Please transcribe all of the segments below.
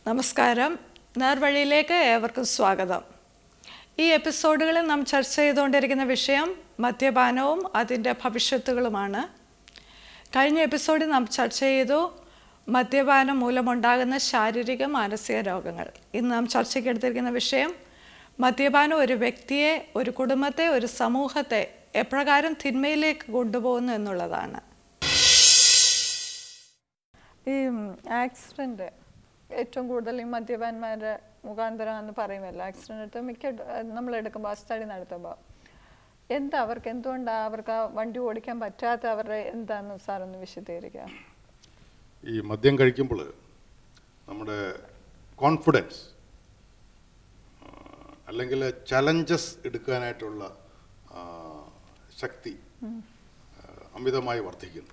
നമസ്കാരം. നേർവഴിയിലേക്ക് ഏവർക്കും സ്വാഗതം. ഈ എപ്പിസോഡുകളിൽ നാം ചർച്ച ചെയ്തുകൊണ്ടിരിക്കുന്ന വിഷയം മദ്യപാനവും അതിൻ്റെ ഭവിഷ്യത്തുകളുമാണ്. കഴിഞ്ഞ എപ്പിസോഡിൽ നാം ചർച്ച ചെയ്തു മദ്യപാനം മൂലമുണ്ടാകുന്ന ശാരീരിക മാനസിക രോഗങ്ങൾ. ഇന്ന് നാം ചർച്ചയ്ക്ക് എടുത്തിരിക്കുന്ന വിഷയം മദ്യപാനം ഒരു വ്യക്തിയെ, ഒരു കുടുംബത്തെ, ഒരു സമൂഹത്തെ എപ്രകാരം തിന്മയിലേക്ക് കൊണ്ടുപോകുന്നു എന്നുള്ളതാണ്. ഈ ആക്സിഡൻറ്റ് ഏറ്റവും കൂടുതൽ ഈ മദ്യപാന്മാരുടെ മുഖാന്തരം എന്ന് പറയുമല്ലോ. ആക്സിഡൻറ്റ് മിക്ക നമ്മളെടുക്കുമ്പോൾ സ്റ്റഡി നടത്തുമ്പോൾ എന്താ അവർക്ക്, എന്തുകൊണ്ടാണ് അവർക്ക് ആ വണ്ടി ഓടിക്കാൻ പറ്റാത്ത അവരുടെ എന്താണെന്ന് സാറൊന്ന് വിശദീകരിക്കുക. ഈ മദ്യം കഴിക്കുമ്പോൾ നമ്മുടെ കോൺഫിഡൻസ് അല്ലെങ്കിൽ ചലഞ്ചസ് എടുക്കാനായിട്ടുള്ള ശക്തി അമിതമായി വർദ്ധിക്കുന്നു.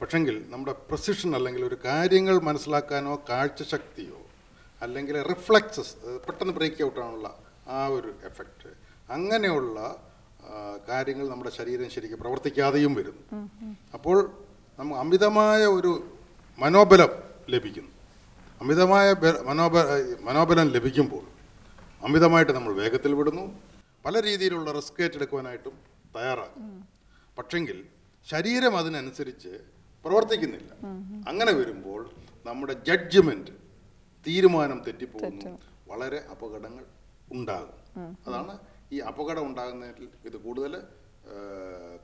പക്ഷെങ്കിൽ നമ്മുടെ പ്രിസിഷൻ അല്ലെങ്കിൽ ഒരു കാര്യങ്ങൾ മനസ്സിലാക്കാനോ കാഴ്ചശക്തിയോ അല്ലെങ്കിൽ റിഫ്ലക്സസ് പെട്ടെന്ന് ബ്രേക്ക് ഔട്ടാണുള്ള ആ ഒരു എഫക്റ്റ്, അങ്ങനെയുള്ള കാര്യങ്ങൾ നമ്മുടെ ശരീരം ശരിക്കും പ്രവർത്തിക്കാതെയും വരുന്നു. അപ്പോൾ നമുക്ക് അമിതമായ ഒരു മനോബലം ലഭിക്കുന്നു. അമിതമായ മനോബലം ലഭിക്കുമ്പോൾ അമിതമായിട്ട് നമ്മൾ വേഗത്തിൽ വിടുന്നു, പല രീതിയിലുള്ള റിസ്ക് ഏറ്റെടുക്കുവാനായിട്ടും തയ്യാറാകും. പക്ഷെങ്കിൽ ശരീരം അതിനനുസരിച്ച് പ്രവർത്തിക്കുന്നില്ല. അങ്ങനെ വരുമ്പോൾ നമ്മുടെ ജഡ്ജ്മെന്റ്, തീരുമാനം തെറ്റിപ്പോകുന്നു, വളരെ അപകടങ്ങൾ ഉണ്ടാകും. അതാണ് ഈ അപകടം ഉണ്ടാകുന്നതിൽ ഇത് കൂടുതൽ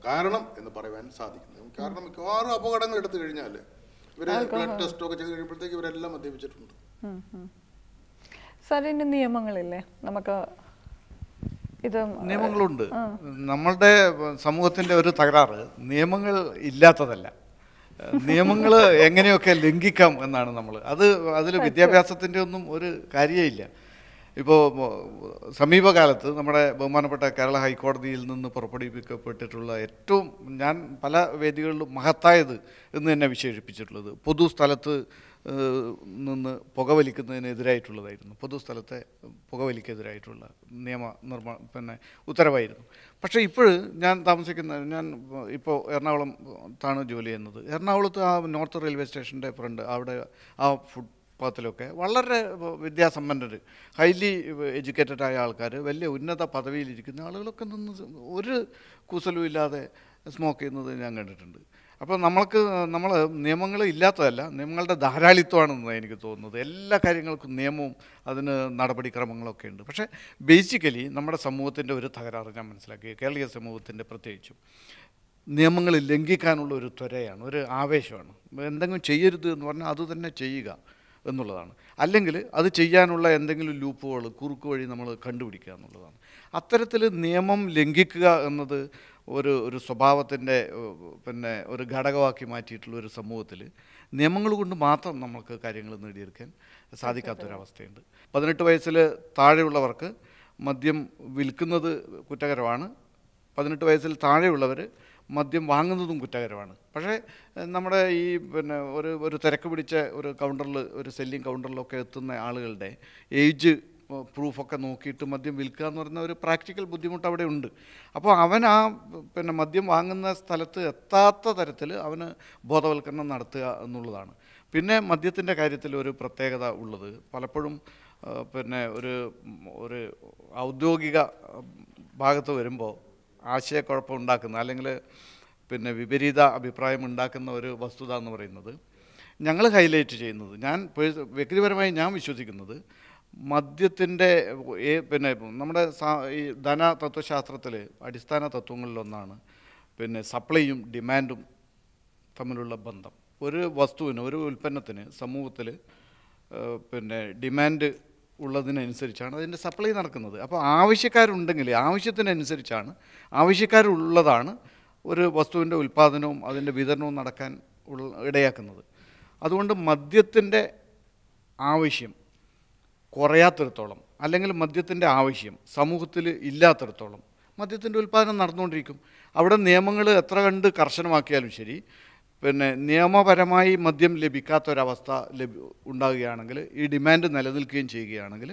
കാരണം എന്ന് പറയുവാൻ സാധിക്കുന്നത്. കാരണം മിക്കവാറും അപകടങ്ങൾ എടുത്തു കഴിഞ്ഞാൽ ഇവര് ബ്ലഡ് ടെസ്റ്റ് ഒക്കെ ചെയ്ത് കഴിയുമ്പോഴത്തേക്ക് ഇവരെല്ലാം മദ്യപിച്ചിട്ടുണ്ട്. സാർ, ഇതിന് നിയമങ്ങളില്ലേ? നമുക്ക് ഇത് നിയമങ്ങളുണ്ട്. നമ്മളുടെ സമൂഹത്തിൻ്റെ ഒരു തകരാറ് നിയമങ്ങൾ ഇല്ലാത്തതല്ല, നിയമങ്ങൾ എങ്ങനെയൊക്കെ ലംഘിക്കാം എന്നാണ് നമ്മൾ. അതിൽ വിദ്യാഭ്യാസത്തിൻ്റെ ഒന്നും ഒരു കാര്യമില്ല. ഇപ്പോൾ സമീപകാലത്ത് നമ്മുടെ ബഹുമാനപ്പെട്ട കേരള ഹൈക്കോടതിയിൽ നിന്ന് പുറപ്പെടുവിക്കപ്പെട്ടിട്ടുള്ള ഏറ്റവും, ഞാൻ പല വേദികളിലും മഹത്തായത് എന്ന് തന്നെ വിശേഷിപ്പിച്ചിട്ടുള്ളത്, പൊതുസ്ഥലത്ത് നിന്ന് പുകവലിക്കുന്നതിനെതിരായിട്ടുള്ളതായിരുന്നു. പൊതുസ്ഥലത്തെ പുകവലിക്കെതിരായിട്ടുള്ള ഉത്തരവായിരുന്നു. പക്ഷേ ഇപ്പോൾ ഞാൻ ഇപ്പോൾ എറണാകുളത്താണ് ജോലി ചെയ്യുന്നത്. എറണാകുളത്ത് ആ നോർത്ത് റെയിൽവേ സ്റ്റേഷൻ്റെ ഫ്രണ്ട് അവിടെ ആ ഫുട്പാത്തിലൊക്കെ വളരെ വിദ്യാസമ്പന്നർ, ഹൈലി എഡ്യൂക്കേറ്റഡ് ആയ ആൾക്കാർ, വലിയ ഉന്നത പദവിയിലിരിക്കുന്ന ആളുകളൊക്കെ നിന്ന് ഒരു കൂസലും ഇല്ലാതെ സ്മോക്ക് ചെയ്യുന്നത് ഞാൻ കണ്ടിട്ടുണ്ട്. അപ്പോൾ നമ്മൾ നിയമങ്ങൾ ഇല്ലാത്തതല്ല, നിയമങ്ങളുടെ ധാരാളിത്വമാണെന്ന് എനിക്ക് തോന്നുന്നത്. എല്ലാ കാര്യങ്ങൾക്കും നിയമവും അതിന് നടപടിക്രമങ്ങളൊക്കെ ഉണ്ട്. പക്ഷേ ബേസിക്കലി നമ്മുടെ സമൂഹത്തിൻ്റെ ഒരു തകരാറ് ഞാൻ മനസ്സിലാക്കി, കേരളീയ സമൂഹത്തിൻ്റെ പ്രത്യേകിച്ചും, നിയമങ്ങൾ ലംഘിക്കാനുള്ള ഒരു ത്വരയാണ്, ഒരു ആവേശമാണ്. എന്തെങ്കിലും ചെയ്യരുത് എന്ന് പറഞ്ഞാൽ അത് തന്നെ ചെയ്യുക എന്നുള്ളതാണ്. അല്ലെങ്കിൽ അത് ചെയ്യാനുള്ള എന്തെങ്കിലും ലൂപ്പുകൾ, കുറുക്ക് വഴി നമ്മൾ കണ്ടുപിടിക്കുക എന്നുള്ളതാണ്. അത്തരത്തിൽ നിയമം ലംഘിക്കുക എന്നത് ഒരു സ്വഭാവത്തിൻ്റെ ഒരു ഘടകമാക്കി മാറ്റിയിട്ടുള്ള ഒരു സമൂഹത്തിൽ നിയമങ്ങൾ കൊണ്ട് മാത്രം നമുക്ക് കാര്യങ്ങൾ നേടിയെടുക്കാൻ സാധിക്കാത്തൊരവസ്ഥയുണ്ട്. 18 വയസ്സിൽ താഴെയുള്ളവർക്ക് മദ്യം വിൽക്കുന്നത് കുറ്റകരമാണ്, 18 വയസ്സിൽ താഴെയുള്ളവർ മദ്യം വാങ്ങുന്നതും കുറ്റകരമാണ്. പക്ഷേ നമ്മുടെ ഈ ഒരു തിരക്ക് പിടിച്ച ഒരു കൗണ്ടറിൽ, ഒരു സെല്ലിംഗ് കൗണ്ടറിലൊക്കെ എത്തുന്ന ആളുകളുടെ ഏജ് പ്രൂഫൊക്കെ നോക്കിയിട്ട് മദ്യം വിൽക്കുക എന്ന് പറയുന്ന ഒരു പ്രാക്ടിക്കൽ ബുദ്ധിമുട്ട് അവിടെ ഉണ്ട്. അപ്പോൾ അവൻ ആ മദ്യം വാങ്ങുന്ന സ്ഥലത്ത് എത്താത്ത തരത്തിൽ അവന് ബോധവൽക്കരണം നടത്തുക എന്നുള്ളതാണ്. പിന്നെ മദ്യത്തിൻ്റെ കാര്യത്തിൽ ഒരു പ്രത്യേകത ഉള്ളത്, പലപ്പോഴും ഒരു ഔദ്യോഗിക ഭാഗത്ത് വരുമ്പോൾ ആശയക്കുഴപ്പം ഉണ്ടാക്കുന്ന, അല്ലെങ്കിൽ വിപരീത അഭിപ്രായം ഉണ്ടാക്കുന്ന ഒരു വസ്തുത എന്ന് പറയുന്നത്, ഞങ്ങൾ ഹൈലൈറ്റ് ചെയ്യുന്നത്, വ്യക്തിപരമായി ഞാൻ വിശ്വസിക്കുന്നത്, മദ്യത്തിൻ്റെ നമ്മുടെ ഈ ധനതത്വശാസ്ത്രത്തിൽ അടിസ്ഥാന തത്വങ്ങളിലൊന്നാണ് സപ്ലൈയും ഡിമാൻഡും തമ്മിലുള്ള ബന്ധം. ഒരു വസ്തുവിന്, ഒരു ഉൽപ്പന്നത്തിന് സമൂഹത്തിൽ ഡിമാൻഡ് ഉള്ളതിനനുസരിച്ചാണ് അതിൻ്റെ സപ്ലൈ നടക്കുന്നത്. അപ്പോൾ ആവശ്യക്കാരുണ്ടെങ്കിൽ ആവശ്യത്തിനനുസരിച്ചാണ്, ആവശ്യക്കാരുള്ളതാണ് ഒരു വസ്തുവിൻ്റെ ഉൽപ്പാദനവും അതിൻ്റെ വിതരണവും നടക്കാൻ ഇടയാക്കുന്നത്. അതുകൊണ്ട് മദ്യത്തിൻ്റെ ആവശ്യം കുറയാത്തിടത്തോളം, അല്ലെങ്കിൽ മദ്യത്തിൻ്റെ ആവശ്യം സമൂഹത്തിൽ ഇല്ലാത്തിടത്തോളം മദ്യത്തിൻ്റെ ഉൽപ്പാദനം നടന്നുകൊണ്ടിരിക്കും. അവിടെ നിയമങ്ങൾ എത്ര കണ്ട് കർശനമാക്കിയാലും ശരി, നിയമപരമായി മദ്യം ലഭിക്കാത്തൊരവസ്ഥ ഉണ്ടാകുകയാണെങ്കിൽ, ഈ ഡിമാൻഡ് നിലനിൽക്കുകയും ചെയ്യുകയാണെങ്കിൽ,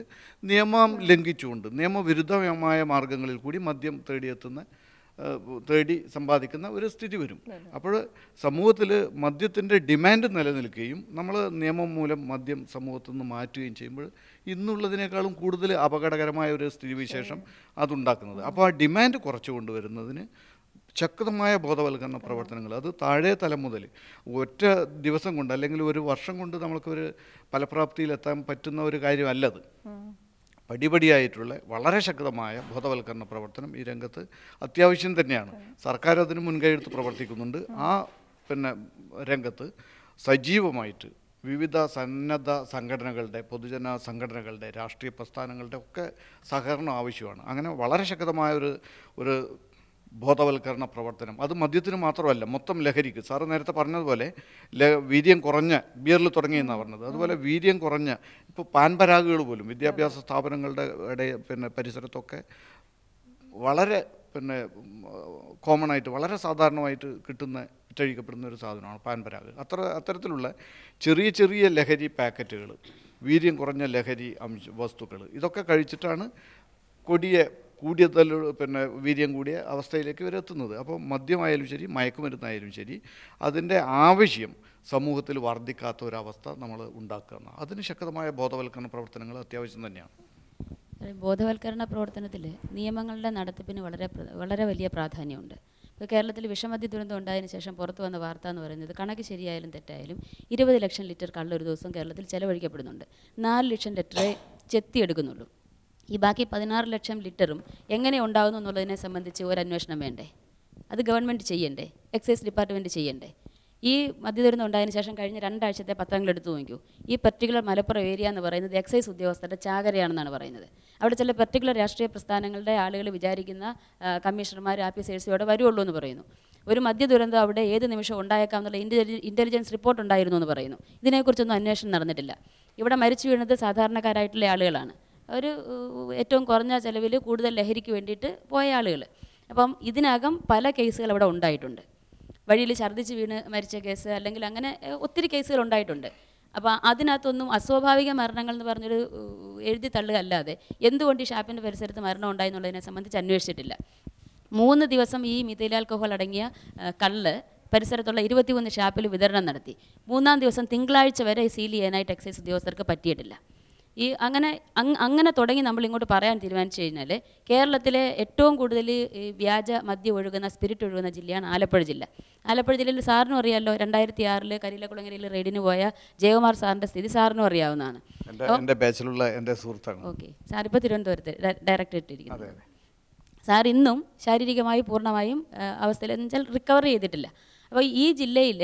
നിയമം ലംഘിച്ചുകൊണ്ട് നിയമവിരുദ്ധമായ മാർഗങ്ങളിൽ കൂടി മദ്യം തേടിയെത്തുന്ന തേടി സമ്പാദിക്കുന്ന ഒരു സ്ഥിതി വരും. അപ്പോൾ സമൂഹത്തിൽ മദ്യത്തിൻ്റെ ഡിമാൻഡ് നിലനിൽക്കുകയും നമ്മൾ നിയമം മൂലം മദ്യം സമൂഹത്തിൽ നിന്ന് മാറ്റുകയും ചെയ്യുമ്പോൾ ഇന്നുള്ളതിനേക്കാളും കൂടുതൽ അപകടകരമായ ഒരു സ്ഥിതിവിശേഷം അതുണ്ടാക്കുന്നത്. അപ്പോൾ ആ ഡിമാൻഡ് കുറച്ചു കൊണ്ടുവരുന്നതിന് ശക്തമായ ബോധവൽക്കരണ പ്രവർത്തനങ്ങൾ, അത് താഴെ തലം മുതൽ ഒറ്റ ദിവസം കൊണ്ട് അല്ലെങ്കിൽ ഒരു വർഷം കൊണ്ട് നമുക്കൊരു ഫലപ്രാപ്തിയിലെത്താൻ പറ്റുന്ന ഒരു കാര്യമല്ലത്. പടിപടിയായിട്ടുള്ള വളരെ ശക്തമായ ബോധവൽക്കരണ പ്രവർത്തനം ഈ രംഗത്ത് അത്യാവശ്യം തന്നെയാണ്. സർക്കാർ അതിന് മുൻകൈയെടുത്ത് പ്രവർത്തിക്കുന്നുണ്ട്. ആ രംഗത്ത് സജീവമായിട്ട് വിവിധ സന്നദ്ധ സംഘടനകളുടെ, പൊതുജന സംഘടനകളുടെ, രാഷ്ട്രീയ പ്രസ്ഥാനങ്ങളുടെ ഒക്കെ സഹകരണം ആവശ്യമാണ്. അങ്ങനെ വളരെ ശക്തമായ ഒരു ബോധവൽക്കരണ പ്രവർത്തനം, അത് മദ്യത്തിന് മാത്രമല്ല, മൊത്തം ലഹരിക്ക്. സാറ് നേരത്തെ പറഞ്ഞതുപോലെ വീര്യം കുറഞ്ഞ ബിയറിൽ തുടങ്ങിയെന്നാണ് പറഞ്ഞത്. അതുപോലെ വീര്യം കുറഞ്ഞ ഇപ്പോൾ പാൻപരാഗുകൾ പോലും വിദ്യാഭ്യാസ സ്ഥാപനങ്ങളുടെ പരിസരത്തൊക്കെ വളരെ കോമൺ ആയിട്ട്, വളരെ സാധാരണമായിട്ട് വിറ്റഴിക്കപ്പെടുന്ന ഒരു സാധനമാണ് പാൻപരാഗ്. അത്തരത്തിലുള്ള ചെറിയ ചെറിയ ലഹരി പാക്കറ്റുകൾ, വീര്യം കുറഞ്ഞ ലഹരി വസ്തുക്കൾ, ഇതൊക്കെ കഴിച്ചിട്ടാണ് കൂടിയ വീര്യം കൂടിയ അവസ്ഥയിലേക്ക് ഇവർ എത്തുന്നത്. അപ്പോൾ മദ്യമായാലും ശരി, മയക്കുമരുന്നായാലും ശരി, അതിൻ്റെ ആവശ്യം സമൂഹത്തിൽ വർദ്ധിക്കാത്ത ഒരവസ്ഥ നമ്മൾ ഉണ്ടാക്കുക. അതിന് ശക്തമായ ബോധവൽക്കരണ പ്രവർത്തനങ്ങൾ അത്യാവശ്യം തന്നെയാണ്. ബോധവൽക്കരണ പ്രവർത്തനത്തിൽ നിയമങ്ങളുടെ നടത്തിപ്പിന് വളരെ വലിയ പ്രാധാന്യമുണ്ട്. ഇപ്പോൾ കേരളത്തിൽ വിഷമദ്യ ദുരന്തം ഉണ്ടായതിനു ശേഷം പുറത്തു വന്ന വാർത്ത എന്ന് പറയുന്നത്, കണക്ക് ശരിയായാലും തെറ്റായാലും 20 ലക്ഷം ലിറ്റർ കള്ള് ഒരു ദിവസം കേരളത്തിൽ ചെലവഴിക്കപ്പെടുന്നുണ്ട്. 4 ലക്ഷം ലിറ്ററേ ചെത്തിയെടുക്കുന്നുള്ളൂ. ഈ ബാക്കി 16 ലക്ഷം ലിറ്ററും എങ്ങനെ ഉണ്ടാകുന്നു എന്നുള്ളതിനെ സംബന്ധിച്ച് ഒരു അന്വേഷണം വേണ്ടേ? അത് ഗവൺമെൻറ് ചെയ്യണ്ടേ? എക്സൈസ് ഡിപ്പാർട്ട്മെൻറ്റ് ചെയ്യണ്ടേ? ഈ മദ്യദുരന്തം ഉണ്ടായതിനു ശേഷം കഴിഞ്ഞ 2 ആഴ്ചത്തെ പത്രങ്ങൾ എടുത്തു നോക്കൂ. ഈ പർട്ടിക്കുലർ മലപ്പുറം ഏരിയ എന്ന് പറയുന്നത് എക്സൈസ് ഉദ്യോഗസ്ഥരുടെ ചാകരയാണെന്നാണ് പറയുന്നത്. അവിടെ ചില പർട്ടിക്കുലർ രാഷ്ട്രീയ പ്രസ്ഥാനങ്ങളുടെ ആളുകൾ വിചാരിക്കുന്ന കമ്മീഷണർമാർ ആഫീസേഴ്സിയോടെ വരുള്ളൂ എന്ന് പറയുന്നു. ഒരു മദ്യദുരന്തം അവിടെ ഏത് നിമിഷം ഉണ്ടായേക്കാം എന്നുള്ള ഇൻ്റലിജൻസ് റിപ്പോർട്ട് ഉണ്ടായിരുന്നു എന്ന് പറയുന്നു. ഇതിനെക്കുറിച്ചൊന്നും അന്വേഷണം നടന്നിട്ടില്ല. ഇവിടെ മരിച്ചു വീണത് സാധാരണക്കാരായിട്ടുള്ള ആളുകളാണ്. ഒരു ഏറ്റവും കുറഞ്ഞ ചിലവിൽ കൂടുതൽ ലഹരിക്ക് വേണ്ടിയിട്ട് പോയ ആളുകൾ. അപ്പം ഇതിനകം പല കേസുകൾ അവിടെ ഉണ്ടായിട്ടുണ്ട്. വഴിയിൽ ഛർദ്ദിച്ച് വീണ് മരിച്ച കേസ്, അല്ലെങ്കിൽ അങ്ങനെ ഒത്തിരി കേസുകൾ ഉണ്ടായിട്ടുണ്ട്. അപ്പോൾ അതിനകത്തൊന്നും അസ്വാഭാവിക മരണങ്ങൾ എന്ന് പറഞ്ഞൊരു എഴുതി തള്ളുക അല്ലാതെ എന്തുകൊണ്ട് ഈ ഷാപ്പിൻ്റെ പരിസരത്ത് മരണം ഉണ്ടായി എന്നുള്ളതിനെ സംബന്ധിച്ച് അന്വേഷിച്ചിട്ടില്ല. 3 ദിവസം ഈ മിഥൈൽ ആൽക്കഹോൾ അടങ്ങിയ കള്ള് പരിസരത്തുള്ള 21 ഷാപ്പിൽ വിതരണം നടത്തി. 3-ാം ദിവസം തിങ്കളാഴ്ച വരെ സീൽ ചെയ്യാനായിട്ട് എക്സൈസ് ഉദ്യോഗസ്ഥർക്ക് പറ്റിയിട്ടില്ല. അങ്ങനെ തുടങ്ങി നമ്മൾ ഇങ്ങോട്ട് പറയാൻ തീരുമാനിച്ചു കഴിഞ്ഞാൽ കേരളത്തിലെ ഏറ്റവും കൂടുതൽ വ്യാജ മദ്യം ഒഴുകുന്ന, സ്പിരിറ്റ് ഒഴുകുന്ന ജില്ലയാണ് ആലപ്പുഴ ജില്ല. ആലപ്പുഴ ജില്ലയിൽ സാറിനും അറിയാമല്ലോ, 2006 കരിയിലക്കുളങ്ങരയിൽ റെയ്ഡിന് പോയ ജയകുമാർ സാറിൻ്റെ സ്ഥിതി സാറിനും അറിയാവുന്നതാണ്. ഓക്കെ, സാറിപ്പോൾ തിരുവനന്തപുരത്ത് ഡയറക്ടറേറ്റ് ഇരിക്കുന്നത്. സാർ ഇന്നും ശാരീരികമായി പൂർണ്ണമായും അവസ്ഥയിൽ എന്ന് വെച്ചാൽ റിക്കവർ ചെയ്തിട്ടില്ല. അപ്പോൾ ഈ ജില്ലയിൽ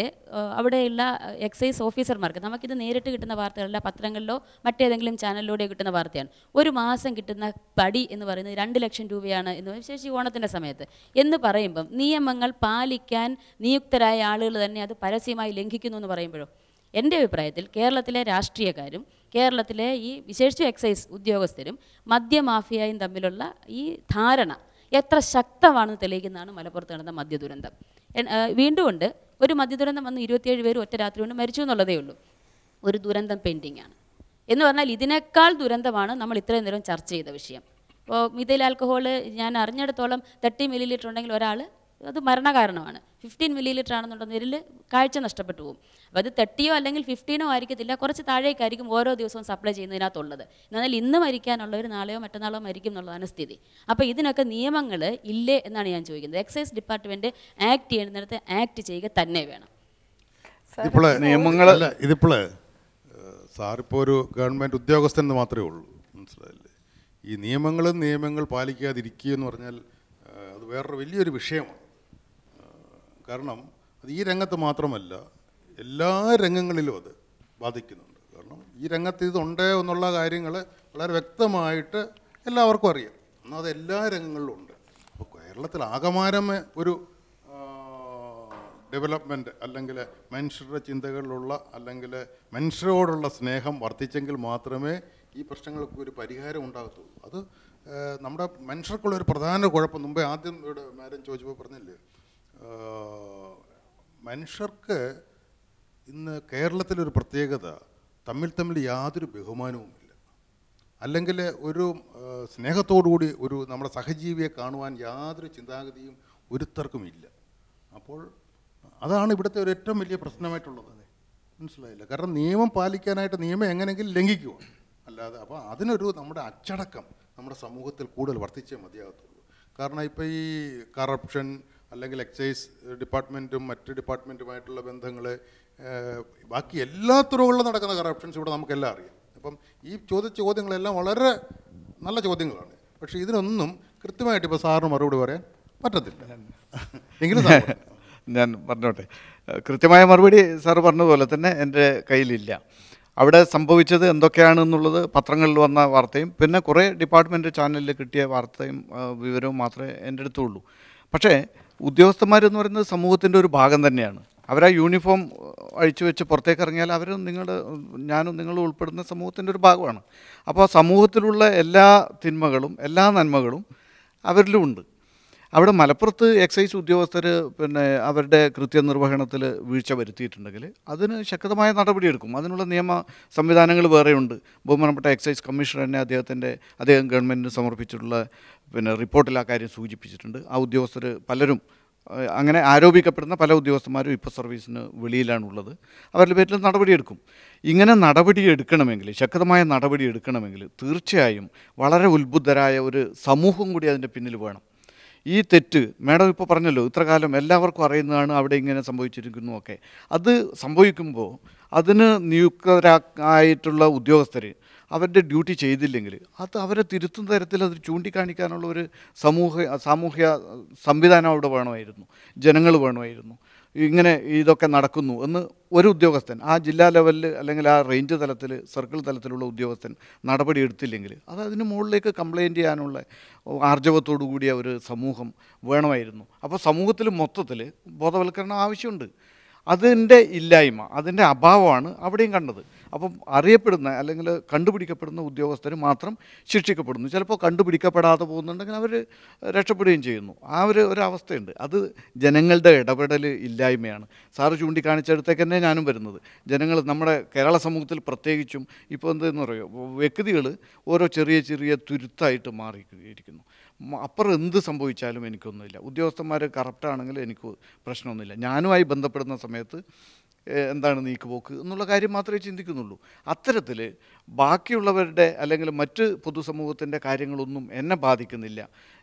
അവിടെയുള്ള എക്സൈസ് ഓഫീസർമാർക്ക്, നമുക്കിത് നേരിട്ട് കിട്ടുന്ന വാർത്തകളല്ല, പത്രങ്ങളിലോ മറ്റേതെങ്കിലും ചാനലിലൂടെ കിട്ടുന്ന വാർത്തയാണ്. ഒരു മാസം കിട്ടുന്ന പടി എന്ന് പറയുന്നത് 2 ലക്ഷം രൂപയാണ് എന്ന്, വിശേഷിച്ച് ഓണത്തിൻ്റെ സമയത്ത് എന്ന് പറയുമ്പം നിയമങ്ങൾ പാലിക്കാൻ നിയുക്തരായ ആളുകൾ തന്നെ അത് പരസ്യമായി ലംഘിക്കുന്നു എന്ന് പറയുമ്പോഴോ, എൻ്റെ അഭിപ്രായത്തിൽ കേരളത്തിലെ രാഷ്ട്രീയക്കാരും കേരളത്തിലെ ഈ വിശേഷിച്ച് എക്സൈസ് ഉദ്യോഗസ്ഥരും മദ്യമാഫിയയും തമ്മിലുള്ള ഈ ധാരണ എത്ര ശക്തമാണെന്ന് തെളിയിക്കുന്നതാണ് മലപ്പുറത്ത് നടന്ന മദ്യദുരന്തം. വീണ്ടും ഉണ്ട്, ഒരു മദ്യദുരന്തം വന്ന് 27 പേര് ഒറ്റ രാത്രി കൊണ്ട് മരിച്ചു എന്നുള്ളതേ ഉള്ളൂ. ഒരു ദുരന്തം പെൻഡിങ് ആണ് എന്ന് പറഞ്ഞാൽ ഇതിനേക്കാൾ ദുരന്തമാണ് നമ്മൾ ഇത്രയും നേരം ചർച്ച ചെയ്ത വിഷയം. ഇപ്പോൾ മിഥൈൽ ആൽക്കഹോൾ ഞാൻ അറിഞ്ഞിടത്തോളം 30 ml ഉണ്ടെങ്കിൽ ഒരാൾ അത് മരണകാരണമാണ്. 15 ml ആണെന്നുണ്ടെന്നതിൽ കാഴ്ച നഷ്ടപ്പെട്ടു പോകും. അപ്പോൾ അത് 30 അല്ലെങ്കിൽ 15 ആയിരിക്കത്തില്ല, കുറച്ച് താഴേക്കായിരിക്കും ഓരോ ദിവസവും സപ്ലൈ ചെയ്യുന്നതിനകത്തുള്ളത്. എന്നാൽ ഇന്ന് മരിക്കാനുള്ളവർ നാളെയോ മറ്റന്നാളോ മരിക്കും എന്നുള്ളതാണ് സ്ഥിതി. അപ്പോൾ ഇതിനൊക്കെ നിയമങ്ങൾ ഇല്ലേ എന്നാണ് ഞാൻ ചോദിക്കുന്നത്. എക്സൈസ് ഡിപ്പാർട്ട്മെൻറ്റ് ആക്ട് ചെയ്യുന്നിടത്ത് ആക്ട് ചെയ്യുക തന്നെ വേണം. നിയമങ്ങളല്ല ഇതിപ്പോൾ സാറിപ്പോൾ ഒരു ഗവൺമെൻറ് ഉദ്യോഗസ്ഥൻ എന്ന് മാത്രമേ ഉള്ളൂ, മനസ്സിലായില്ലേ? ഈ നിയമങ്ങൾ പാലിക്കാതിരിക്കുക എന്ന് പറഞ്ഞാൽ അത് വേറൊരു വലിയൊരു വിഷയമാണ്. കാരണം അത് ഈ രംഗത്ത് മാത്രമല്ല, എല്ലാ രംഗങ്ങളിലും അത് ബാധിക്കുന്നുണ്ട്. കാരണം ഈ രംഗത്ത് ഇതുണ്ട് എന്നുള്ള കാര്യങ്ങൾ വളരെ വ്യക്തമായിട്ട് എല്ലാവർക്കും അറിയാം. എന്നാൽ അത് എല്ലാ രംഗങ്ങളിലും ഉണ്ട്. അപ്പോൾ കേരളത്തിൽ ആകമാനമേ ഒരു ഡെവലപ്മെൻറ്റ് അല്ലെങ്കിൽ മനുഷ്യരുടെ ചിന്തകളിലുള്ള അല്ലെങ്കിൽ മനുഷ്യരോടുള്ള സ്നേഹം വർദ്ധിച്ചെങ്കിൽ മാത്രമേ ഈ പ്രശ്നങ്ങൾക്ക് ഒരു പരിഹാരം ഉണ്ടാകത്തുള്ളൂ. അത് നമ്മുടെ മനുഷ്യർക്കുള്ളൊരു പ്രധാന കുഴപ്പം, മുമ്പേ ആദ്യം ഇവിടെ മാഡം ചോദിച്ചപ്പോൾ പറഞ്ഞില്ലേ, മനുഷ്യർക്ക് ഇന്ന് കേരളത്തിലൊരു പ്രത്യേകത, തമ്മിൽ യാതൊരു ബഹുമാനവുമില്ല. അല്ലെങ്കിൽ ഒരു സ്നേഹത്തോടുകൂടി ഒരു നമ്മുടെ സഹജീവിയെ കാണുവാൻ യാതൊരു ചിന്താഗതിയും ഒരുത്തർക്കും ഇല്ല. അപ്പോൾ അതാണ് ഇവിടുത്തെ ഒരു ഏറ്റവും വലിയ പ്രശ്നമായിട്ടുള്ളത്. മനസ്സിലായില്ല? കാരണം നിയമം പാലിക്കാനായിട്ട് നിയമം എങ്ങനെയെങ്കിലും ലംഘിക്കുക, അല്ലാതെ അപ്പോൾ അതിനൊരു നമ്മുടെ അച്ചടക്കം നമ്മുടെ സമൂഹത്തിൽ കൂടുതൽ വർദ്ധിച്ചേ മതിയാകത്തുള്ളൂ. കാരണം ഇപ്പോൾ ഈ കറപ്ഷൻ അല്ലെങ്കിൽ എക്സൈസ് ഡിപ്പാർട്ട്മെൻറ്റും മറ്റ് ഡിപ്പാർട്ട്മെൻറ്റുമായിട്ടുള്ള ബന്ധങ്ങൾ, ബാക്കി എല്ലാ തുറകളിലും നടക്കുന്ന കറപ്ഷൻസ് ഇവിടെ നമുക്കെല്ലാം അറിയാം. അപ്പം ഈ ചോദിച്ച ചോദ്യങ്ങളെല്ലാം വളരെ നല്ല ചോദ്യങ്ങളാണ്. പക്ഷേ ഇതിനൊന്നും കൃത്യമായിട്ട് ഇപ്പോൾ സാറിന് മറുപടി പറയാൻ പറ്റത്തില്ല. എങ്കിലും ഞാൻ പറഞ്ഞോട്ടെ, കൃത്യമായ മറുപടി സാറ് പറഞ്ഞതുപോലെ തന്നെ എൻ്റെ കയ്യിലില്ല. അവിടെ സംഭവിച്ചത് എന്തൊക്കെയാണെന്നുള്ളത് പത്രങ്ങളിൽ വന്ന വാർത്തയും പിന്നെ കുറേ ഡിപ്പാർട്ട്മെൻറ്റ് ചാനലിൽ കിട്ടിയ വാർത്തയും വിവരവും മാത്രമേ എൻ്റെ അടുത്തുള്ളൂ. പക്ഷേ ഉദ്യോഗസ്ഥന്മാരെന്ന് പറയുന്നത് സമൂഹത്തിൻ്റെ ഒരു ഭാഗം തന്നെയാണ്. അവരാ യൂണിഫോം അഴിച്ചു വെച്ച് പുറത്തേക്ക് ഇറങ്ങിയാൽ അവർ ഞാനും നിങ്ങളും ഉൾപ്പെടുന്ന സമൂഹത്തിൻ്റെ ഒരു ഭാഗമാണ്. അപ്പോൾ സമൂഹത്തിലുള്ള എല്ലാ തിന്മകളും എല്ലാ നന്മകളും അവരിലുമുണ്ട്. അവിടെ മലപ്പുറത്ത് എക്സൈസ് ഉദ്യോഗസ്ഥർ പിന്നെ അവരുടെ കൃത്യനിർവഹണത്തിൽ വീഴ്ച വരുത്തിയിട്ടുണ്ടെങ്കിൽ അതിന് ശക്തമായ നടപടിയെടുക്കും. അതിനുള്ള നിയമ സംവിധാനങ്ങൾ വേറെയുണ്ട്. ബഹുമാനപ്പെട്ട എക്സൈസ് കമ്മീഷണർ തന്നെ അദ്ദേഹം ഗവൺമെൻറ്റിന് സമർപ്പിച്ചിട്ടുള്ള പിന്നെ റിപ്പോർട്ടിൽ ആ കാര്യം സൂചിപ്പിച്ചിട്ടുണ്ട്. ആ ഉദ്യോഗസ്ഥർ പലരും അങ്ങനെ ആരോപിക്കപ്പെടുന്ന പല ഉദ്യോഗസ്ഥന്മാരും ഇപ്പോൾ സർവീസിന് വെളിയിലാണുള്ളത്. അവരുടെ പേരിൽ നടപടിയെടുക്കും. ഇങ്ങനെ നടപടിയെടുക്കണമെങ്കിൽ, ശക്തമായ നടപടിയെടുക്കണമെങ്കിൽ തീർച്ചയായും വളരെ ഉത്ബുദ്ധരായ ഒരു സമൂഹം കൂടി അതിൻ്റെ പിന്നിൽ വേണം. ഈ തെറ്റ് മാഡം ഇപ്പോൾ പറഞ്ഞല്ലോ, ഇത്ര കാലം എല്ലാവർക്കും അറിയുന്നതാണ് അവിടെ ഇങ്ങനെ സംഭവിച്ചിരിക്കുന്നു ഒക്കെ. അത് സംഭവിക്കുമ്പോൾ അതിന് നിയുക്തരായിട്ടുള്ള ഉദ്യോഗസ്ഥർ അവരുടെ ഡ്യൂട്ടി ചെയ്തില്ലെങ്കിൽ അത് അവരെ തിരുത്തുന്ന തരത്തിൽ അത് ചൂണ്ടിക്കാണിക്കാനുള്ള ഒരു സാമൂഹ്യ സംവിധാനം അവിടെ വേണമായിരുന്നു, ജനങ്ങൾ വേണമായിരുന്നു. ഇങ്ങനെ ഇതൊക്കെ നടക്കുന്നു എന്ന് ഒരു ഉദ്യോഗസ്ഥൻ ആ ജില്ലാ ലെവലിൽ അല്ലെങ്കിൽ ആ റേഞ്ച് തലത്തിൽ സർക്കിൾ തലത്തിലുള്ള ഉദ്യോഗസ്ഥൻ നടപടി എടുത്തില്ലെങ്കിൽ അത് അതിന് മുകളിലേക്ക് കംപ്ലയിൻറ്റ് ചെയ്യാനുള്ള ആർജവത്തോടു കൂടിയ ഒരു സമൂഹം വേണമായിരുന്നു. അപ്പോൾ സമൂഹത്തിൽ മൊത്തത്തിൽ ബോധവൽക്കരണം ആവശ്യമുണ്ട്. അതിൻ്റെ ഇല്ലായ്മ, അതിൻ്റെ അഭാവമാണ് അവിടെയും കണ്ടത്. അപ്പം അറിയപ്പെടുന്ന അല്ലെങ്കിൽ കണ്ടുപിടിക്കപ്പെടുന്ന ഉദ്യോഗസ്ഥർ മാത്രം ശിക്ഷിക്കപ്പെടുന്നു. ചിലപ്പോൾ കണ്ടുപിടിക്കപ്പെടാതെ പോകുന്നുണ്ടെങ്കിൽ അവർ രക്ഷപ്പെടുകയും ചെയ്യുന്നു. ആ ഒരവസ്ഥയുണ്ട്. അത് ജനങ്ങളുടെ ഇടപെടൽ ഇല്ലായ്മയാണ്. സാറ് ചൂണ്ടിക്കാണിച്ചെടുത്തേക്ക് തന്നെ ഞാനും വരുന്നത്. ജനങ്ങൾ നമ്മുടെ കേരള സമൂഹത്തിൽ പ്രത്യേകിച്ചും ഇപ്പോൾ എന്തെന്ന് പറയുമോ, വ്യക്തികൾ ഓരോ ചെറിയ തുരുത്തായിട്ട് മാറിയിരിക്കുന്നു. അപ്പുറം എന്ത് സംഭവിച്ചാലും എനിക്കൊന്നുമില്ല. ഉദ്യോഗസ്ഥന്മാർ കറപ്റ്റാണെങ്കിൽ എനിക്ക് പ്രശ്നമൊന്നുമില്ല. ഞാനുമായി ബന്ധപ്പെടുന്ന സമയത്ത് എന്താണ് നീക്കുപോക്ക് എന്നുള്ള കാര്യം മാത്രമേ ചിന്തിക്കുന്നുള്ളൂ. അത്തരത്തിൽ ബാക്കിയുള്ളവരുടെ അല്ലെങ്കിൽ മറ്റ് പൊതുസമൂഹത്തിൻ്റെ കാര്യങ്ങളൊന്നും എന്നെ ബാധിക്കുന്നില്ല.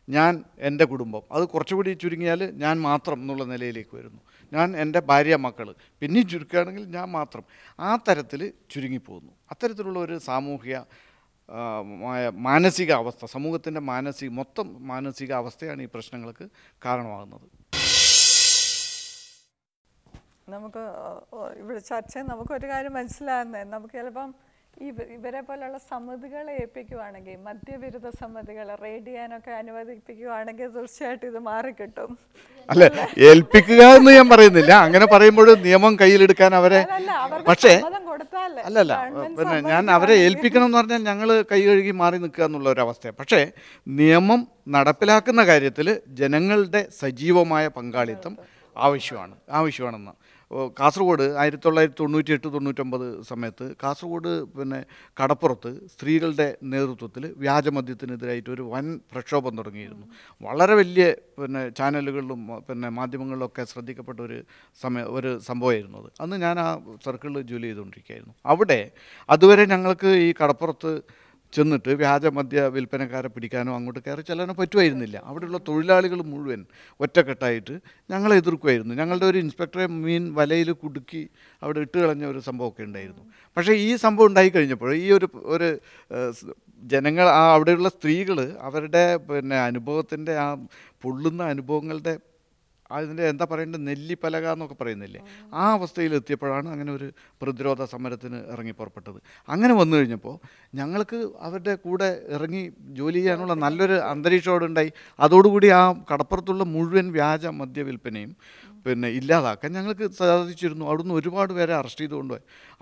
ഞാൻ എൻ്റെ കുടുംബം, അത് കുറച്ചുകൂടി ചുരുങ്ങിയാൽ ഞാൻ മാത്രം എന്നുള്ള നിലയിലേക്ക് വരുന്നു. ഞാൻ എൻ്റെ ഭാര്യ മക്കൾ, പിന്നെയും ചുരുക്കുകയാണെങ്കിൽ ഞാൻ മാത്രം, ആ തരത്തിൽ ചുരുങ്ങിപ്പോകുന്നു. അത്തരത്തിലുള്ള ഒരു മാനസിക അവസ്ഥ, സമൂഹത്തിൻ്റെ മൊത്തം മാനസിക അവസ്ഥയാണ് ഈ പ്രശ്നങ്ങൾക്ക് കാരണമാകുന്നത്. നമുക്ക് ഇവിടെ ചർച്ചയിൽ നമുക്കൊരു കാര്യം മനസ്സിലാകുന്നത്, നമുക്ക് ചിലപ്പം ഇവരെ പോലുള്ള സമിതികളെ ഏൽപ്പിക്കുവാണെങ്കിൽ, മദ്യവിരുദ്ധ സമിതികളെ റെയ്ഡ് ചെയ്യാനൊക്കെ അനുവദിപ്പിക്കുവാണെങ്കിൽ തീർച്ചയായിട്ടും ഇത് മാറിക്കിട്ടും. അല്ല, ഏൽപ്പിക്കുക എന്ന് ഞാൻ പറയുന്നില്ല. അങ്ങനെ പറയുമ്പോൾ നിയമം കയ്യിലെടുക്കാൻ അവരെ, പക്ഷേ അല്ലല്ല, പിന്നെ ഞാൻ അവരെ ഏൽപ്പിക്കണം എന്ന് പറഞ്ഞാൽ ഞങ്ങൾ കൈ കഴുകി മാറി നിൽക്കുക എന്നുള്ള ഒരവസ്ഥയാണ്. പക്ഷേ നിയമം നടപ്പിലാക്കുന്ന കാര്യത്തിൽ ജനങ്ങളുടെ സജീവമായ പങ്കാളിത്തം ആവശ്യമാണെന്ന് കാസർഗോഡ് 1998-99 സമയത്ത് കാസർഗോഡ് പിന്നെ കടപ്പുറത്ത് സ്ത്രീകളുടെ നേതൃത്വത്തിൽ വ്യാജമദ്യത്തിനെതിരായിട്ട് ഒരു വൻ പ്രക്ഷോഭം തുടങ്ങിയിരുന്നു. വളരെ വലിയ ചാനലുകളിലും മാധ്യമങ്ങളിലൊക്കെ ശ്രദ്ധിക്കപ്പെട്ട ഒരു സംഭവമായിരുന്നു അത്. അന്ന് ഞാൻ ആ സർക്കിളിൽ ജോലി ചെയ്തുകൊണ്ടിരിക്കുകയായിരുന്നു. അവിടെ അതുവരെ ഞങ്ങൾക്ക് ഈ കടപ്പുറത്ത് ചെന്നിട്ട് വ്യാജമദ്യ വിൽപ്പനക്കാരെ പിടിക്കാനോ അങ്ങോട്ട് കയറി ചെല്ലാനോ പറ്റുമായിരുന്നില്ല. അവിടെയുള്ള തൊഴിലാളികൾ മുഴുവൻ ഒറ്റക്കെട്ടായിട്ട് ഞങ്ങളെ എതിർക്കുമായിരുന്നു. ഞങ്ങളുടെ ഒരു ഇൻസ്പെക്ടറെ മീൻ വലയിൽ കുടുക്കി അവിടെ ഇട്ട് കളഞ്ഞ ഒരു സംഭവമൊക്കെ ഉണ്ടായിരുന്നു. പക്ഷേ ഈ സംഭവം ഉണ്ടായിക്കഴിഞ്ഞപ്പോൾ ഈ ഒരു ജനങ്ങൾ, അവിടെയുള്ള സ്ത്രീകൾ അവരുടെ അനുഭവത്തിൻ്റെ ആ പൊള്ളുന്ന അനുഭവങ്ങളുടെ അതിൻ്റെ എന്താ പറയേണ്ടത്, നെല്ലിപ്പലക എന്നൊക്കെ പറയുന്നില്ലേ, ആ അവസ്ഥയിലെത്തിയപ്പോഴാണ് അങ്ങനെ ഒരു പ്രതിരോധ സമരത്തിന് ഇറങ്ങി പുറപ്പെട്ടത്. അങ്ങനെ വന്നു കഴിഞ്ഞപ്പോൾ ഞങ്ങൾക്ക് അവരുടെ കൂടെ ഇറങ്ങി ജോലി ചെയ്യാനുള്ള നല്ലൊരു അന്തരീക്ഷം അവിടെ ഉണ്ടായി. അതോടുകൂടി ആ കടപ്പുറത്തുള്ള മുഴുവൻ വ്യാജ മദ്യവിൽപ്പനയും ഇല്ലാതാക്കാൻ ഞങ്ങൾക്ക് സാധിച്ചിരുന്നു. അവിടുന്ന് ഒരുപാട് പേരെ അറസ്റ്റ് ചെയ്തുകൊണ്ട്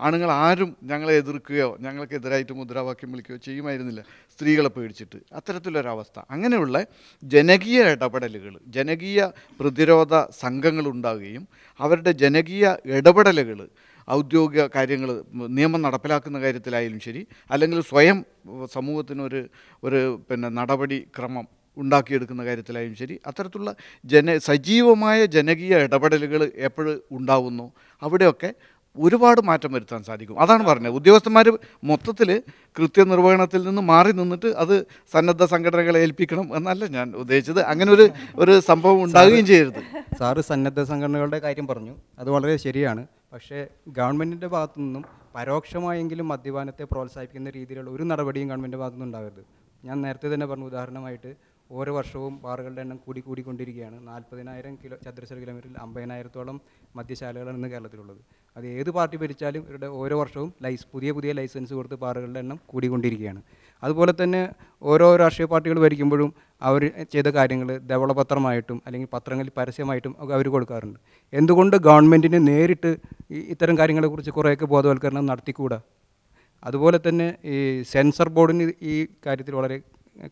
ആണുങ്ങൾ ആരും ഞങ്ങളെ എതിർക്കുകയോ ഞങ്ങൾക്കെതിരായിട്ട് മുദ്രാവാക്യം വിളിക്കുകയോ ചെയ്യുമായിരുന്നില്ല, സ്ത്രീകളെ പേടിച്ചിട്ട്. അത്തരത്തിലൊരവസ്ഥ. അങ്ങനെയുള്ള ജനകീയ ഇടപെടലുകൾ, ജനകീയ പ്രതിരോധ സംഘങ്ങളുണ്ടാവുകയും അവരുടെ ജനകീയ ഇടപെടലുകൾ ഔദ്യോഗിക കാര്യങ്ങൾ, നിയമം നടപ്പിലാക്കുന്ന കാര്യത്തിലായാലും ശരി, അല്ലെങ്കിൽ സ്വയം സമൂഹത്തിനൊരു നടപടി ക്രമം ഉണ്ടാക്കിയെടുക്കുന്ന കാര്യത്തിലായും ശരി, അത്തരത്തിലുള്ള സജീവമായ ജനകീയ ഇടപെടലുകൾ എപ്പോഴും ഉണ്ടാവുന്നു അവിടെയൊക്കെ ഒരുപാട് മാറ്റം വരുത്താൻ സാധിക്കും. അതാണ് പറഞ്ഞത്, ഉദ്യോഗസ്ഥന്മാർ മൊത്തത്തിൽ കൃത്യനിർവഹണത്തിൽ നിന്ന് മാറി നിന്നിട്ട് അത് സന്നദ്ധ സംഘടനകളെ ഏൽപ്പിക്കണം എന്നല്ല ഞാൻ ഉദ്ദേശിച്ചത്. അങ്ങനെ ഒരു സംഭവം ഉണ്ടാവുകയും ചെയ്യരുത്. സാറ് സന്നദ്ധ സംഘടനകളുടെ കാര്യം പറഞ്ഞു, അത് വളരെ ശരിയാണ്. പക്ഷേ ഗവൺമെൻറ്റിൻ്റെ ഭാഗത്തു നിന്നും പരോക്ഷമായെങ്കിലും മദ്യപാനത്തെ പ്രോത്സാഹിപ്പിക്കുന്ന രീതിയിലുള്ള ഒരു നടപടിയും ഗവൺമെൻറ്റിൻ്റെ ഭാഗത്തു നിന്ന് ഉണ്ടാകരുത്. ഞാൻ നേരത്തെ തന്നെ പറഞ്ഞു, ഉദാഹരണമായിട്ട് ഓരോ വർഷവും ബാറുകളുടെ എണ്ണം കൂടിക്കൊണ്ടിരിക്കുകയാണ്. 40,000 ചതുരശ്ര കിലോമീറ്ററിൽ 50,000-ഓളം മദ്യശാലകളാണ് ഇന്ന് കേരളത്തിലുള്ളത്. അത് ഏത് പാർട്ടി ഭരിച്ചാലും ഇവരുടെ ഓരോ വർഷവും പുതിയ ലൈസൻസ് കൊടുത്ത് ബാറുകളുടെ എണ്ണം കൂടിക്കൊണ്ടിരിക്കുകയാണ്. അതുപോലെ തന്നെ ഓരോ രാഷ്ട്രീയ പാർട്ടികൾ ഭരിക്കുമ്പോഴും അവർ ചെയ്ത കാര്യങ്ങൾ ധവളപത്രമായിട്ടും അല്ലെങ്കിൽ പത്രങ്ങളിൽ പരസ്യമായിട്ടും ഒക്കെ അവർ കൊടുക്കാറുണ്ട്. എന്തുകൊണ്ട് ഗവൺമെൻറ്റിന് നേരിട്ട് ഇത്തരം കാര്യങ്ങളെക്കുറിച്ച് കുറേയൊക്കെ ബോധവൽക്കരണം നടത്തിക്കൂടാ? അതുപോലെ തന്നെ ഈ സെൻസർ ബോർഡിന് ഈ കാര്യത്തിൽ വളരെ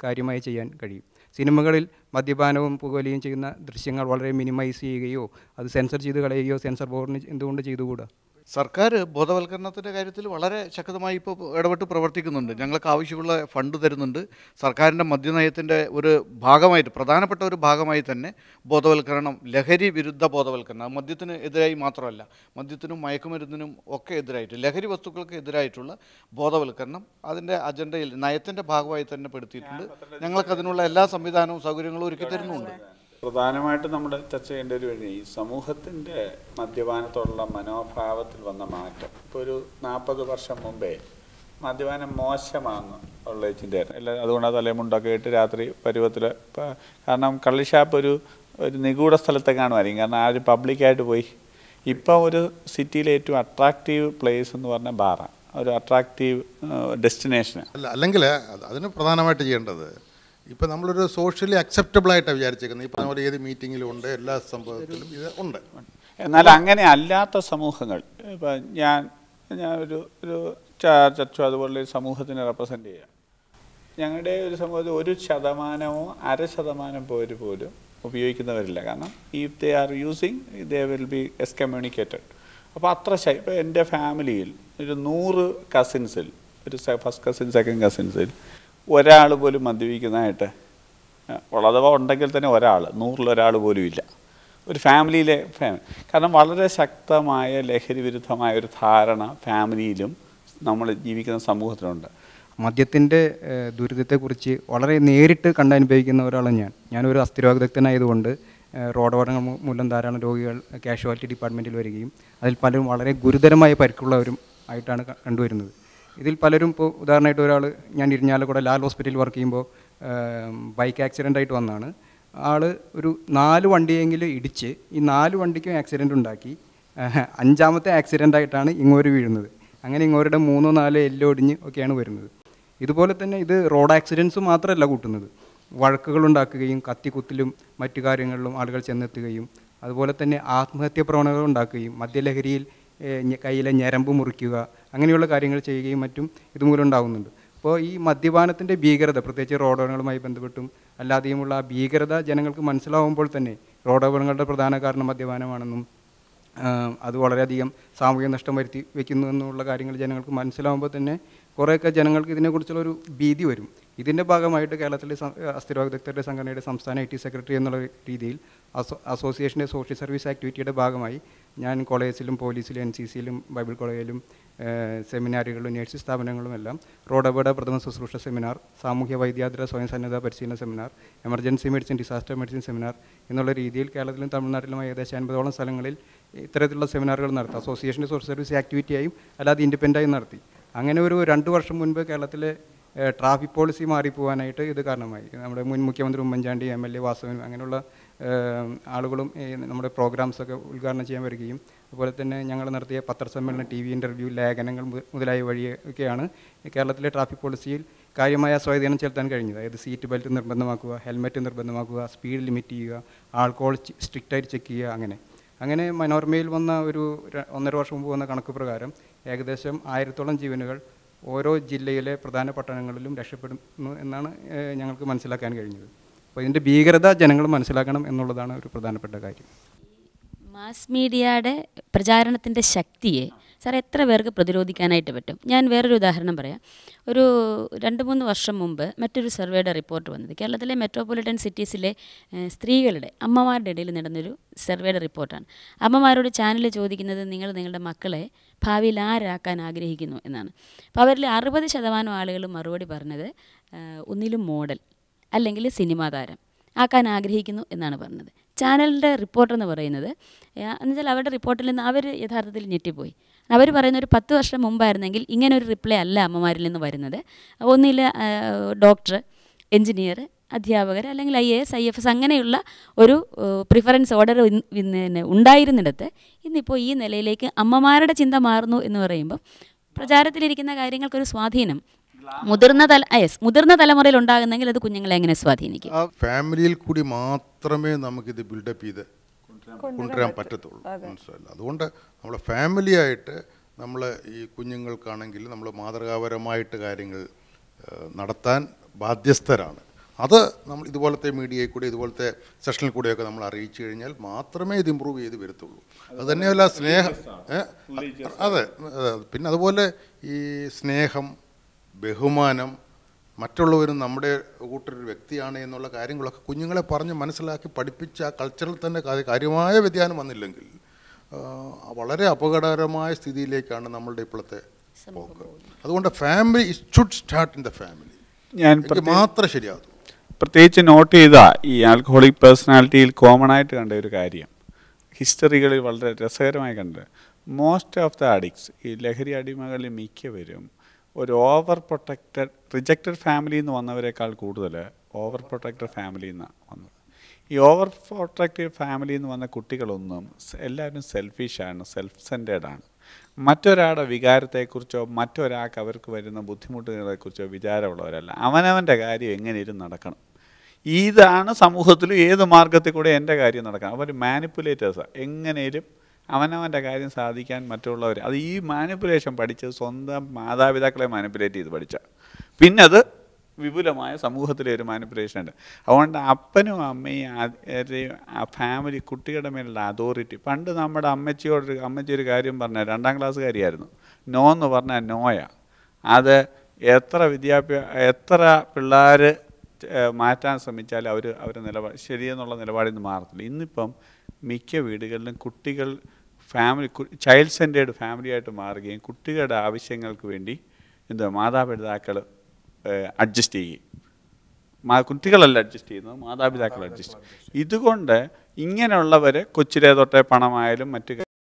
കാര്യമായി ചെയ്യാൻ കഴിയും. സിനിമകളിൽ മദ്യപാനവും പുകവലിയും ചെയ്യുന്ന ദൃശ്യങ്ങൾ വളരെ മിനിമൈസ് ചെയ്യുകയോ അത് സെൻസർ ചെയ്ത് കളയുകയോ സെൻസർ ബോർഡിന് എന്തുകൊണ്ട് ചെയ്തുകൂടാ? സർക്കാർ ബോധവൽക്കരണത്തിൻ്റെ കാര്യത്തിൽ വളരെ ശക്തമായി ഇപ്പോൾ ഇടപെട്ട് പ്രവർത്തിക്കുന്നുണ്ട്. ഞങ്ങൾക്ക് ആവശ്യമുള്ള ഫണ്ട് തരുന്നുണ്ട്. സർക്കാരിൻ്റെ മദ്യനയത്തിൻ്റെ ഒരു ഭാഗമായിട്ട്, പ്രധാനപ്പെട്ട ഒരു ഭാഗമായി തന്നെ ബോധവൽക്കരണം, ലഹരി വിരുദ്ധ ബോധവൽക്കരണം, മദ്യത്തിന് എതിരായി മാത്രമല്ല, മദ്യത്തിനും മയക്കുമരുന്നിനും ഒക്കെ എതിരായിട്ട്, ലഹരി വസ്തുക്കൾക്ക് എതിരായിട്ടുള്ള ബോധവൽക്കരണം അതിൻ്റെ അജണ്ടയിൽ നയത്തിൻ്റെ ഭാഗമായി തന്നെ പെടുത്തിയിട്ടുണ്ട്. ഞങ്ങൾക്ക് അതിനുള്ള എല്ലാ സംവിധാനവും സൗകര്യങ്ങളും ഒരുക്കി തരുന്നുണ്ട്. പ്രധാനമായിട്ടും നമ്മൾ ചർച്ച ചെയ്യേണ്ട ഒരു വഴി ഈ സമൂഹത്തിൻ്റെ മദ്യപാനത്തോടുള്ള മനോഭാവത്തിൽ വന്ന മാറ്റം. ഇപ്പോൾ ഒരു 40 വർഷം മുമ്പേ മദ്യപാനം മോശമാണെന്ന് ഉള്ള ചിന്തയായിരുന്നു. എല്ലാം അതുകൊണ്ടാണ് തലമുണ്ടൊക്കെ ഇട്ട് രാത്രി പരുവത്തിൽ, കാരണം കള്ളിഷാപ്പ് ഒരു നിഗൂഢ സ്ഥലത്തെ കാണുമായിരിക്കും, കാരണം ആരും പബ്ലിക്കായിട്ട് പോയി. ഇപ്പം ഒരു സിറ്റിയിലെ ഏറ്റവും അട്രാക്റ്റീവ് പ്ലേസ് എന്ന് പറഞ്ഞാൽ ബാറാണ്, ഒരു അട്രാക്റ്റീവ് ഡെസ്റ്റിനേഷൻ. അല്ലെങ്കിൽ അതിന് പ്രധാനമായിട്ട് ചെയ്യേണ്ടത്, ഇപ്പം നമ്മളൊരു സോഷ്യലി അക്സെപ്റ്റബിളായിട്ടാണ് വിചാരിച്ചേക്കുന്നത്. ഇപ്പം നമ്മൾ ഏത് മീറ്റിങ്ങിലും ഉണ്ട്, എല്ലാ സംഭവത്തിലും ഇത് ഉണ്ട്. എന്നാൽ അങ്ങനെ അല്ലാത്ത സമൂഹങ്ങൾ, ഇപ്പം ഞാൻ ഒരു ചർച്ച അതുപോലെ ഒരു സമൂഹത്തിനെ റെപ്രസെൻ്റ് ചെയ്യുക. ഞങ്ങളുടെ ഒരു സമൂഹത്തിൽ 1% 0.5% പേര് പോലും ഉപയോഗിക്കുന്നവരില്ല. കാരണം if they are using they will be excommunicated. അപ്പോൾ ഇപ്പോൾ എൻ്റെ ഫാമിലിയിൽ ഒരു 100 കസിൻസിൽ, ഒരു ഫസ്റ്റ് കസിൻ സെക്കൻഡ് കസിൻസിൽ ഒരാൾ പോലും മദ്യപിക്കുന്നതായിട്ട് അഥവാ ഉണ്ടെങ്കിൽ തന്നെ 100-ൽ പോലും ഇല്ല, ഒരു ഫാമിലിയിലെ കാരണം വളരെ ശക്തമായ ലഹരി വിരുദ്ധമായ ഒരു ധാരണ ഫാമിലിയിലും നമ്മൾ ജീവിക്കുന്ന സമൂഹത്തിലുണ്ട്. മദ്യത്തിൻ്റെ ദുരിതത്തെക്കുറിച്ച് വളരെ നേരിട്ട് കണ്ടനുഭവിക്കുന്ന ഒരാളാണ് ഞാനൊരു അസ്ഥിരോഗദഗ്ധനായതുകൊണ്ട് റോഡപകടങ്ങൾ മൂലം ധാരാളം രോഗികൾ കാഷ്വാലിറ്റി ഡിപ്പാർട്ട്മെൻറ്റിൽ വരികയും അതിൽ പലരും വളരെ ഗുരുതരമായ പരിക്കുള്ളവരും ആയിട്ടാണ് കണ്ടുവരുന്നത്. ഇതിൽ പലരും ഇപ്പോൾ ഉദാഹരണമായിട്ട് ഒരാൾ, ഞാൻ ഇരിഞ്ഞാലക്കുട ലാൽ ഹോസ്പിറ്റലിൽ വർക്ക് ചെയ്യുമ്പോൾ ബൈക്ക് ആക്സിഡൻ്റായിട്ട് വന്നതാണ്. ആൾ ഒരു 4 വണ്ടിയെങ്കിലും ഇടിച്ച് ഈ 4 വണ്ടിക്കും ആക്സിഡൻ്റ് ഉണ്ടാക്കി 5ാമത്തെ ആക്സിഡൻ്റായിട്ടാണ് ഇങ്ങോട്ട് വീഴുന്നത്. അങ്ങനെ ഇങ്ങോരുടെ 3-4 എല്ലൊടിഞ്ഞ് ഒക്കെയാണ് വരുന്നത്. ഇതുപോലെ തന്നെ ഇത് റോഡ് ആക്സിഡൻസ് മാത്രമല്ല കൂട്ടുന്നത്, വഴക്കുകളുണ്ടാക്കുകയും കത്തിക്കുത്തിലും മറ്റു കാര്യങ്ങളിലും ആളുകൾ ചെന്നെത്തുകയും അതുപോലെ തന്നെ ആത്മഹത്യ പ്രവണതകൾ ഉണ്ടാക്കുകയും മദ്യലഹരിയിൽ കയ്യിലെ ഞരമ്പ് മുറിക്കുക അങ്ങനെയുള്ള കാര്യങ്ങൾ ചെയ്യുകയും മറ്റും ഇതുമൂലം ഉണ്ടാകുന്നുണ്ട്. അപ്പോൾ ഈ മദ്യപാനത്തിൻ്റെ ഭീകരത, പ്രത്യേകിച്ച് റോഡപകടങ്ങളുമായി ബന്ധപ്പെട്ടും അല്ലാതെയുമുള്ള ആ ഭീകരത ജനങ്ങൾക്ക് മനസ്സിലാവുമ്പോൾ തന്നെ റോഡപകടങ്ങളുടെ പ്രധാന കാരണം മദ്യപാനമാണെന്നും അത് വളരെയധികം സാമൂഹിക നഷ്ടം വരുത്തി വയ്ക്കുന്നു എന്നുള്ള കാര്യങ്ങൾ ജനങ്ങൾക്ക് മനസ്സിലാവുമ്പോൾ തന്നെ കുറേയൊക്കെ ജനങ്ങൾക്ക് ഇതിനെക്കുറിച്ചുള്ളൊരു ഭീതി വരും. ഇതിൻ്റെ ഭാഗമായിട്ട് കേരളത്തിലെ അസ്ഥിരോഗദഗ്ധരുടെ സംഘടനയുടെ സംസ്ഥാന IT സെക്രട്ടറി എന്നുള്ള രീതിയിൽ അസോസിയേഷൻ്റെ സോഷ്യൽ സർവീസ് ആക്ടിവിറ്റിയുടെ ഭാഗമായി ഞാൻ കോളേജിലും പോലീസിലും NCCയിലും ബൈബിൾ കോളേജിലും സെമിനാറുകളിലും നഴ്സിംഗ് സ്ഥാപനങ്ങളുമെല്ലാം റോഡപകട പ്രഥമ ശുശ്രൂഷ സെമിനാർ, സാമൂഹ്യ വൈദ്യാതര സ്വയം സന്നദ്ധ പരിശീലന seminar, emergency medicine, disaster medicine seminar എന്നുള്ള രീതിയിൽ കേരളത്തിലും തമിഴ്നാട്ടിലും ഏകദേശം 50ഓളം സ്ഥലങ്ങളിൽ ഇത്തരത്തിലുള്ള സെമിനാറുകൾ നടത്തി. അസോസിയേഷൻ്റെ സോഷ്യൽ സർവീസ് ആക്ടിവിറ്റിയായും അല്ലാതെ ഇൻഡിപെൻഡൻ്റായും നടത്തി. അങ്ങനെ ഒരു 2 വർഷം മുൻപ് കേരളത്തിലെ ട്രാഫിക് പോളിസി മാറിപ്പോകാനായിട്ട് ഇത് കാരണമായി. നമ്മുടെ മുൻ മുഖ്യമന്ത്രി ഉമ്മൻചാണ്ടി, MLA വാസവൻ അങ്ങനെയുള്ള ആളുകളും നമ്മുടെ പ്രോഗ്രാംസൊക്കെ ഉദ്ഘാടനം ചെയ്യാൻ വരികയും അതുപോലെ തന്നെ ഞങ്ങൾ നടത്തിയ പത്രസമ്മേളനം, TV ഇൻ്റർവ്യൂ, ലേഖനങ്ങൾ മുതലായ വഴിയൊക്കെയാണ് കേരളത്തിലെ ട്രാഫിക് പോളിസിയിൽ കാര്യമായ സ്വാധീനം ചെലുത്താൻ കഴിഞ്ഞത്. അതായത് സീറ്റ് ബെൽറ്റ് നിർബന്ധമാക്കുക, ഹെൽമെറ്റ് നിർബന്ധമാക്കുക, സ്പീഡ് ലിമിറ്റ് ചെയ്യുക, ആൾക്കോൾ സ്ട്രിക്റ്റായിട്ട് ചെക്ക് ചെയ്യുക. അങ്ങനെ മനോരമയിൽ വന്ന ഒരു 1.5 വർഷം മുമ്പ് വന്ന കണക്ക് പ്രകാരം ഏകദേശം 1000ഓളം ജീവനുകൾ ഓരോ ജില്ലയിലെ പ്രധാന പട്ടണങ്ങളിലും രക്ഷപ്പെടുന്നു എന്നാണ് ഞങ്ങൾക്ക് മനസ്സിലാക്കാൻ കഴിഞ്ഞത്. അപ്പോൾ ഇതിൻ്റെ ഭീകരത ജനങ്ങൾ മനസ്സിലാക്കണം എന്നുള്ളതാണ് ഒരു പ്രധാനപ്പെട്ട കാര്യം. മാസ് മീഡിയയുടെ പ്രചാരണത്തിൻ്റെ ശക്തിയെ സാർ എത്ര പേർക്ക് പ്രതിരോധിക്കാനായിട്ട് പറ്റും? ഞാൻ വേറൊരു ഉദാഹരണം പറയാം. ഒരു 2-3 വർഷം മുമ്പ് മറ്റൊരു സർവേയുടെ റിപ്പോർട്ട് വന്നത് കേരളത്തിലെ മെട്രോപൊളിറ്റൻ സിറ്റീസിലെ സ്ത്രീകളുടെ അമ്മമാരുടെ ഇടയിൽ നടന്നൊരു സർവേയുടെ റിപ്പോർട്ടാണ്. അമ്മമാരോട് ചാനൽ ചോദിക്കുന്നത് നിങ്ങളുടെ മക്കളെ ഭാവിയിൽ ആരാക്കാൻ ആഗ്രഹിക്കുന്നു എന്നാണ്. അപ്പോൾ അവരിൽ 60% ആളുകളും മറുപടി പറഞ്ഞത് ഒന്നിലും മോഡൽ അല്ലെങ്കിൽ സിനിമാ താരം ആക്കാൻ ആഗ്രഹിക്കുന്നു എന്നാണ് പറഞ്ഞത്. ചാനലിൻ്റെ റിപ്പോർട്ടർ എന്ന് പറയുന്നത് എന്നുവെച്ചാൽ അവരുടെ റിപ്പോർട്ടിൽ നിന്ന് അവർ യഥാർത്ഥത്തിൽ ഞെട്ടിപ്പോയി. അവർ പറയുന്ന ഒരു 10 വർഷം മുമ്പായിരുന്നെങ്കിൽ ഇങ്ങനൊരു റിപ്ലൈ അല്ല അമ്മമാരിൽ നിന്ന് വരുന്നത്. ഒന്നിൽ ഡോക്ടർ, എൻജിനീയർ, അധ്യാപകർ അല്ലെങ്കിൽ IAS, IFS അങ്ങനെയുള്ള ഒരു പ്രിഫറൻസ് ഓർഡർ ഉണ്ടായിരുന്നിടത്ത് ഇന്നിപ്പോൾ ഈ നിലയിലേക്ക് അമ്മമാരുടെ ചിന്ത മാറുന്നു എന്ന് പറയുമ്പോൾ പ്രചാരത്തിലിരിക്കുന്ന കാര്യങ്ങൾക്കൊരു സ്വാധീനം മുതിർന്ന തലമുറയിൽ ഉണ്ടാകുന്നെങ്കിൽ അത് കുഞ്ഞുങ്ങളെ എങ്ങനെ സ്വാധീനിക്കും? ഫാമിലിയിൽ കൂടി മാത്രമേ നമുക്കിത് ബിൽഡപ്പ് ചെയ്ത് കൊണ്ടുവരാൻ പറ്റത്തുള്ളൂ. മനസ്സിലായില്ല. അതുകൊണ്ട് നമ്മൾ ഫാമിലിയായിട്ട് നമ്മൾ ഈ കുഞ്ഞുങ്ങൾക്കാണെങ്കിൽ നമ്മൾ മാതൃകാപരമായിട്ട് കാര്യങ്ങൾ നടത്താൻ ബാധ്യസ്ഥരാണ്. അത് നമ്മൾ ഇതുപോലത്തെ മീഡിയയിൽ കൂടി ഇതുപോലത്തെ സെഷനിൽ കൂടെയൊക്കെ നമ്മൾ അറിയിച്ചു കഴിഞ്ഞാൽ മാത്രമേ ഇത് ഇമ്പ്രൂവ് ചെയ്ത് വരത്തുള്ളൂ. അത് തന്നെയല്ല സ്നേഹം. അതെ. പിന്നെ അതുപോലെ ഈ സ്നേഹം, ബഹുമാനം, മറ്റുള്ളവരും നമ്മുടെ കൂട്ടൊരു വ്യക്തിയാണ് എന്നുള്ള കാര്യങ്ങളൊക്കെ കുഞ്ഞുങ്ങളെ പറഞ്ഞ് മനസ്സിലാക്കി പഠിപ്പിച്ച് ആ കൾച്ചറിൽ തന്നെ കാര്യമായ വ്യതിയാനം വന്നില്ലെങ്കിൽ വളരെ അപകടകരമായ സ്ഥിതിയിലേക്കാണ് നമ്മളുടെ ഇപ്പോഴത്തെ പോക്ക്. അതുകൊണ്ട് family should start in the family. ഞാൻ മാത്രം ശരിയാകും. പ്രത്യേകിച്ച് നോട്ട് ചെയ്ത ഈ ആൽക്കഹോളിക് പേഴ്സണാലിറ്റിയിൽ കോമൺ ആയിട്ട് കണ്ട ഒരു കാര്യം, ഹിസ്റ്ററികളിൽ വളരെ രസകരമായി കണ്ടത്, മോസ്റ്റ് ഓഫ് ദ അഡിക്ട്സ്, ഈ ലഹരി അടിമകളിൽ മിക്കവരും ഒരു ഓവർ പ്രൊട്ടക്റ്റഡ് റിജക്റ്റഡ് ഫാമിലിയിൽ നിന്ന് വന്നവരെക്കാൾ കൂടുതൽ ഓവർ പ്രൊട്ടക്റ്റഡ് ഫാമിലിയിൽ നിന്നാണ് വന്നത്. ഈ ഓവർ പ്രൊട്ടക്റ്റഡ് ഫാമിലിയിൽ നിന്ന് വന്ന കുട്ടികളൊന്നും എല്ലാവരും സെൽഫിഷാണ്, സെൽഫ് സെൻറ്റേർഡാണ്. മറ്റൊരാളുടെ വികാരത്തെക്കുറിച്ചോ മറ്റൊരാൾക്ക് അവർക്ക് വരുന്ന ബുദ്ധിമുട്ടുകളെക്കുറിച്ചോ വിചാരമുള്ളവരല്ല. അവനവൻ്റെ കാര്യം എങ്ങനെയും നടക്കണം. ഇതാണ് സമൂഹത്തിലും ഏത് മാർഗത്തിൽ കൂടെ എൻ്റെ കാര്യം നടക്കണം. അവർ മാനിപ്പുലേറ്റേഴ്സാണ്. എങ്ങനെയും അവനവൻ്റെ കാര്യം സാധിക്കാൻ മറ്റുള്ളവർ, അത് ഈ മാനിപ്പുലേഷൻ പഠിച്ചത് സ്വന്തം മാതാപിതാക്കളെ മാനിപ്പുലേറ്റ് ചെയ്ത് പഠിച്ച, പിന്നെ അത് വിപുലമായ സമൂഹത്തിലെ ഒരു മാനിപ്പുലേഷൻ ഉണ്ട്. അതുകൊണ്ട് അപ്പനും അമ്മയും ആ ഫാമിലി കുട്ടികളുടെ മേലുള്ള അതോറിറ്റി. പണ്ട് നമ്മുടെ അമ്മച്ചി ഒരു കാര്യം പറഞ്ഞാൽ 2ാം ക്ലാസ്സുകാരിയായിരുന്നു, നോ എന്ന് പറഞ്ഞാൽ നോയ. അത് എത്ര പിള്ളേർ മാറ്റാൻ ശ്രമിച്ചാലും അവരുടെ നിലപാട് ശരിയെന്നുള്ള നിലപാടിൽ നിന്ന് മാറത്തില്ല. ഇന്നിപ്പം മിക്ക വീടുകളിലും കുട്ടികൾ ചൈൽഡ് സെൻറ്റേർഡ് ഫാമിലിയായിട്ട് മാറുകയും കുട്ടികളുടെ ആവശ്യങ്ങൾക്ക് വേണ്ടി മാതാപിതാക്കൾ അഡ്ജസ്റ്റ് ചെയ്യും. കുട്ടികളല്ല അഡ്ജസ്റ്റ് ചെയ്യുന്നത്, മാതാപിതാക്കൾ അഡ്ജസ്റ്റ് ചെയ്യും. ഇതുകൊണ്ട് ഇങ്ങനെയുള്ളവർ കൊച്ചിലെ തൊട്ടേ പണമായാലും മറ്റു